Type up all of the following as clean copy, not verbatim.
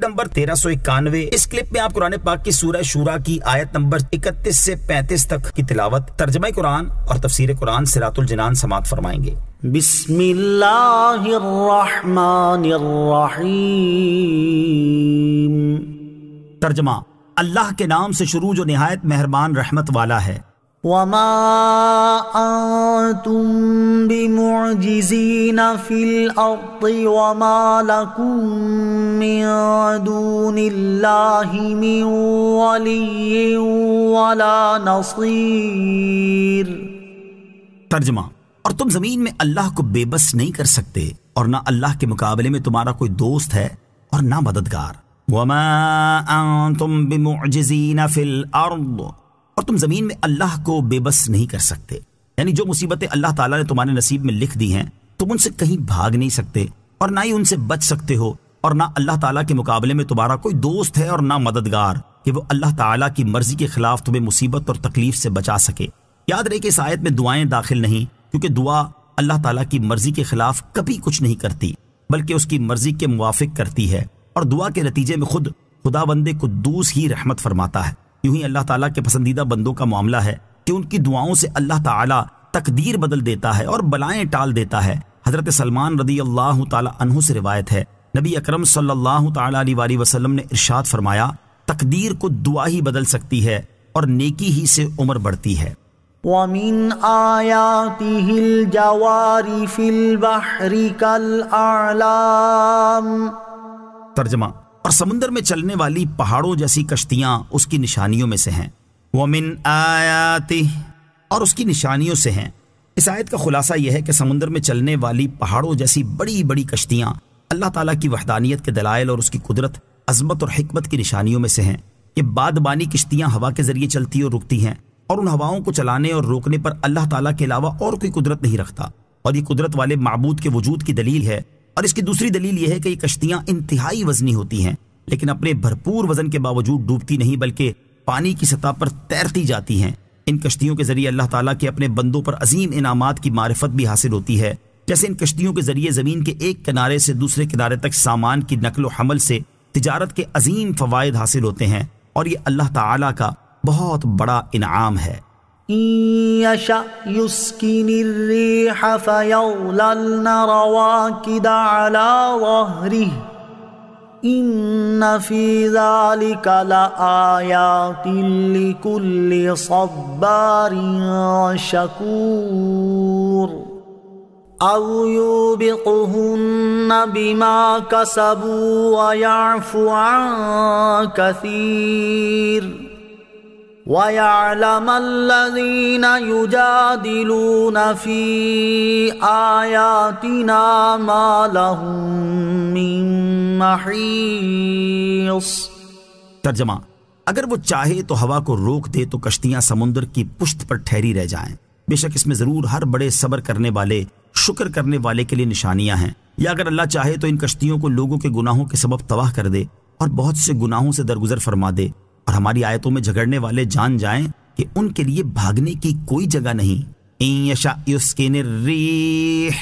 Number 1391۔ اس clip میں آپ قرآن پاک کی سورہ شورا کی آیت نمبر 31 سے 35 تک کی تلاوت، ترجمہ قرآن اور تفسیر قرآن صراط الجنان سماعت فرمائیں گے۔ بسم اللہ الرحمن الرحیم۔ ترجمہ، اللہ کے نام سے شروع جو نہایت مہربان رحمت والا ہے۔ وما انتم بمعجزین فی الارض وما لکم من دون اللہ من ولی ولا نصیر۔ ترجمہ، اور تم زمین میں اللہ کو بے بس نہیں کر سکتے اور نہ اللہ کے مقابلے میں تمہارا کوئی دوست ہے اور نہ مددگار۔ وما انتم بمعجزین فی الارض، اور تم زمین میں اللہ کو بے بس نہیں کر سکتے، یعنی جو مصیبتیں اللہ تعالیٰ نے تمہارے نصیب میں لکھ دی ہیں تم ان سے کہیں بھاگ نہیں سکتے اور نہ ہی ان سے بچ سکتے ہو، اور نہ اللہ تعالیٰ کے مقابلے میں تمہارا کوئی دوست ہے اور نہ مددگار کہ وہ اللہ تعالیٰ کی مرضی کے خلاف تمہیں مصیبت اور تکلیف سے بچا سکے۔ یاد رہے کہ اس آیت میں دعائیں داخل نہیں، کیونکہ دعا اللہ تعالیٰ کی مرضی کے خلاف کبھی کچھ نہیں کرتی بلکہ اس کی مرضی کے موافق کرتی ہے، اور دعا کے نتیجے میں خود خدا بندے قدوس ہی رحمت فرماتا ہے۔ یوں ہی اللہ تعالیٰ کے پسندیدہ بندوں کا معاملہ ہے کہ ان کی دعاؤں سے اللہ تعالیٰ تقدیر بدل دیتا ہے اور بلائیں ٹال دیتا ہے۔ حضرت سلمان رضی اللہ تعالیٰ عنہ سے روایت ہے، نبی اکرم صلی اللہ تعالیٰ علیہ وآلہ وسلم نے ارشاد فرمایا، تقدیر کو دعا ہی بدل سکتی ہے اور نیکی ہی سے عمر بڑھتی ہے۔ وَمِنْ آيَاتِهِ الْجَوَارِ فِي الْبَحْرِ كَالْأَعْلَامِ۔ ترجمہ، اور سمندر میں چلنے والی پہاڑوں جیسی کشتیاں اس کی نشانیوں میں سے ہیں۔ وَمِنْ آيَاتِهِ، اور اس کی نشانیوں سے ہیں۔ اس آیت کا خلاصہ یہ ہے کہ سمندر میں چلنے والی پہاڑوں جیسی بڑی بڑی کشتیاں اللہ تعالیٰ کی وحدانیت کے دلائل اور اس کی قدرت، عظمت اور حکمت کی نشانیوں میں سے ہیں۔ یہ بادبانی کشتیاں ہوا کے ذریعے چلتی اور رکتی ہیں، اور ان ہواؤں کو چلانے اور روکنے پر اللہ تعالیٰ کے علاوہ اور کوئی قدرت نہیں رکھتا، اور یہ قدرت والے معبود کے وجود کی دلیل ہے۔ اور اس کی دوسری دلیل یہ ہے کہ یہ کشتیاں انتہائی وزنی ہوتی ہیں، لیکن اپنے بھرپور وزن کے باوجود ڈوبتی نہیں بلکہ پانی کی سطح پر تیرتی جاتی ہیں۔ ان کشتیوں کے ذریعے اللہ تعالیٰ کے اپنے بندوں پر عظیم انعامات کی معرفت بھی حاصل ہوتی ہے، جیسے ان کشتیوں کے ذریعے زمین کے ایک کنارے سے دوسرے کنارے تک سامان کی نقل و حمل سے تجارت کے عظیم فوائد حاصل ہوتے ہیں، اور یہ اللہ تعالیٰ کا بہت بڑا انعام ہے۔ يَشَأْ يُسْكِنِ الرِّيحَ فَيَظْلَلْنَ رَوَاكِدَ عَلَى ظَهْرِهِ إِنَّ فِي ذَلِكَ لَآيَاتٍ لِكُلِّ صَبَّارٍ شَكُورٍ۔ أَوْ يُوبِقْهُنَّ بِمَا كَسَبُوا وَيَعْفُ عَنْ كَثِيرٍ وَيَعْلَمَ الَّذِينَ يُجَادِلُونَ فِي آيَاتِنَا مَا لَهُم مِّن مَّحِيصٍ۔ ترجمہ، اگر وہ چاہے تو ہوا کو روک دے تو کشتیاں سمندر کی پشت پر ٹھہری رہ جائیں، بے شک اس میں ضرور ہر بڑے صبر کرنے والے، شکر کرنے والے کے لیے نشانیاں ہیں۔ یا اگر اللہ چاہے تو ان کشتیوں کو لوگوں کے گناہوں کے سبب تباہ کر دے اور بہت سے گناہوں سے درگزر فرما دے، اور ہماری آیتوں میں جھگڑنے والے جان جائیں کہ ان کے لیے بھاگنے کی کوئی جگہ نہیں۔ إِن يَشَأْ يُسْكِنِ الرِّيحَ،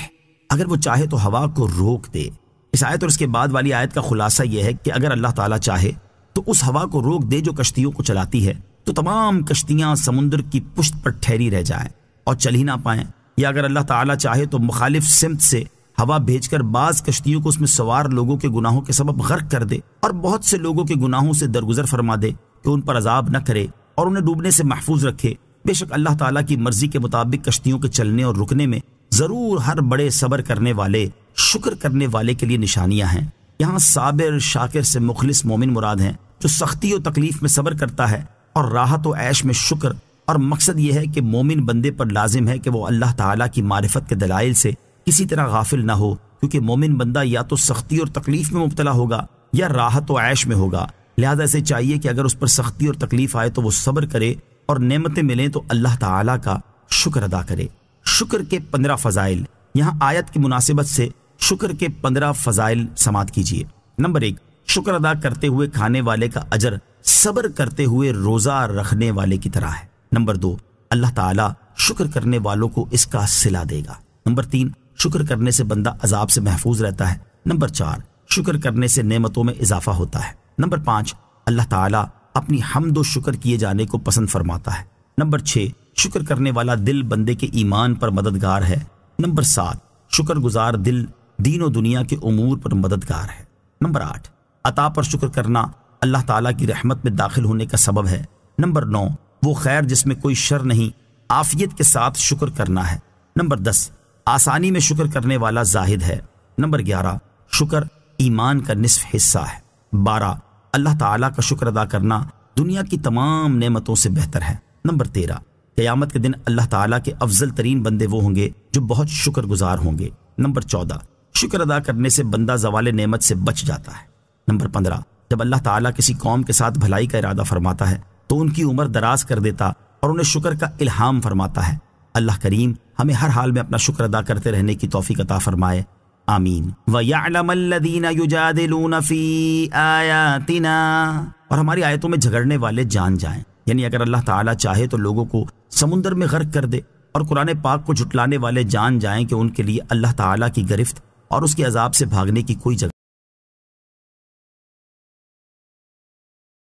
اگر وہ چاہے تو ہوا کو روک دے۔ اس آیت اور اس کے بعد والی آیت کا خلاصہ یہ ہے کہ اگر اللہ تعالیٰ چاہے تو اس ہوا کو روک دے جو کشتیوں کو چلاتی ہے، تو تمام کشتیاں سمندر کی پشت پر ٹھہری رہ جائیں اور چل ہی نہ پائیں۔ یا اگر اللہ تعالیٰ چاہے تو مخالف سمت سے ہوا بھیج کر بعض کشتیوں کو اس میں سوار لوگوں کے گناہوں کے سبب غرق کر دے اور بہت سے لوگوں کے گناہوں سے درگزر فرما دے کہ ان پر عذاب نہ کرے اور انہیں ڈوبنے سے محفوظ رکھے۔ بے شک اللہ تعالیٰ کی مرضی کے مطابق کشتیوں کے چلنے اور رکنے میں ضرور ہر بڑے صبر کرنے والے، شکر کرنے والے کے لیے نشانیاں ہیں۔ یہاں صابر شاکر سے مخلص مومن مراد ہیں، جو سختی و تکلیف میں صبر کرتا ہے اور راحت و عیش میں شکر، اور مقصد یہ ہے کہ مومن بندے پر لازم ہے کہ وہ اللہ تعالیٰ کی معرفت کے دلائل سے کسی طرح غافل نہ ہو، کیونکہ مومن بندہ یا تو سختی اور تکلیف میں مبتلا ہوگا یا راحت و عیش میں ہوگا۔ لہذا اسے چاہیے کہ اگر اس پر سختی اور تکلیف آئے تو وہ صبر کرے، اور نعمتیں ملیں تو اللہ تعالیٰ کا شکر ادا کرے۔ شکر کے 15 فضائل، یہاں آیت کی مناسبت سے شکر کے 15 فضائل سماعت کیجیے۔ نمبر 1، شکر ادا کرتے ہوئے کھانے والے کا اجر صبر کرتے ہوئے روزہ رکھنے والے کی طرح ہے۔ نمبر 2، اللہ تعالیٰ شکر کرنے والوں کو اس کا صلہ دے گا۔ نمبر 3، شکر کرنے سے بندہ عذاب سے محفوظ رہتا ہے۔ نمبر 4، شکر کرنے سے نعمتوں میں اضافہ ہوتا ہے۔ نمبر 5، اللہ تعالیٰ اپنی حمد و شکر کیے جانے کو پسند فرماتا ہے۔ نمبر 6، شکر کرنے والا دل بندے کے ایمان پر مددگار ہے۔ نمبر 7، شکر گزار دل دین و دنیا کے امور پر مددگار ہے۔ نمبر 8، عطا پر شکر کرنا اللہ تعالیٰ کی رحمت میں داخل ہونے کا سبب ہے۔ نمبر 9، وہ خیر جس میں کوئی شر نہیں، عافیت کے ساتھ شکر کرنا ہے۔ نمبر 10، آسانی میں شکر کرنے والا زاہد ہے۔ نمبر 11، شکر ایمان کا نصف حصہ ہے۔ 12، اللہ تعالیٰ کا شکر ادا کرنا دنیا کی تمام نعمتوں سے بہتر ہے۔ نمبر 13، قیامت کے دن اللہ تعالیٰ کے افضل ترین بندے وہ ہوں گے جو بہت شکر گزار ہوں گے۔ نمبر 14، شکر ادا کرنے سے بندہ زوال نعمت سے بچ جاتا ہے۔ نمبر 15، جب اللہ تعالیٰ کسی قوم کے ساتھ بھلائی کا ارادہ فرماتا ہے تو ان کی عمر دراز کر دیتا اور انہیں شکر کا الہام فرماتا ہے۔ اللہ کریم ہمیں ہر حال میں اپنا شکر ادا کرتے رہنے کی توفیق عطا فرمائے، آمین۔ وَيَعْلَمَ الَّذِينَ يُجَادِلُونَ فِي آيَاتِنَا، اور ہماری آیتوں میں جھگڑنے والے جان جائیں، یعنی اگر اللہ تعالیٰ چاہے تو لوگوں کو سمندر میں غرق کر دے، اور قرآن پاک کو جھٹلانے والے جان جائیں کہ ان کے لیے اللہ تعالیٰ کی گرفت اور اس کے عذاب سے بھاگنے کی کوئی جگہ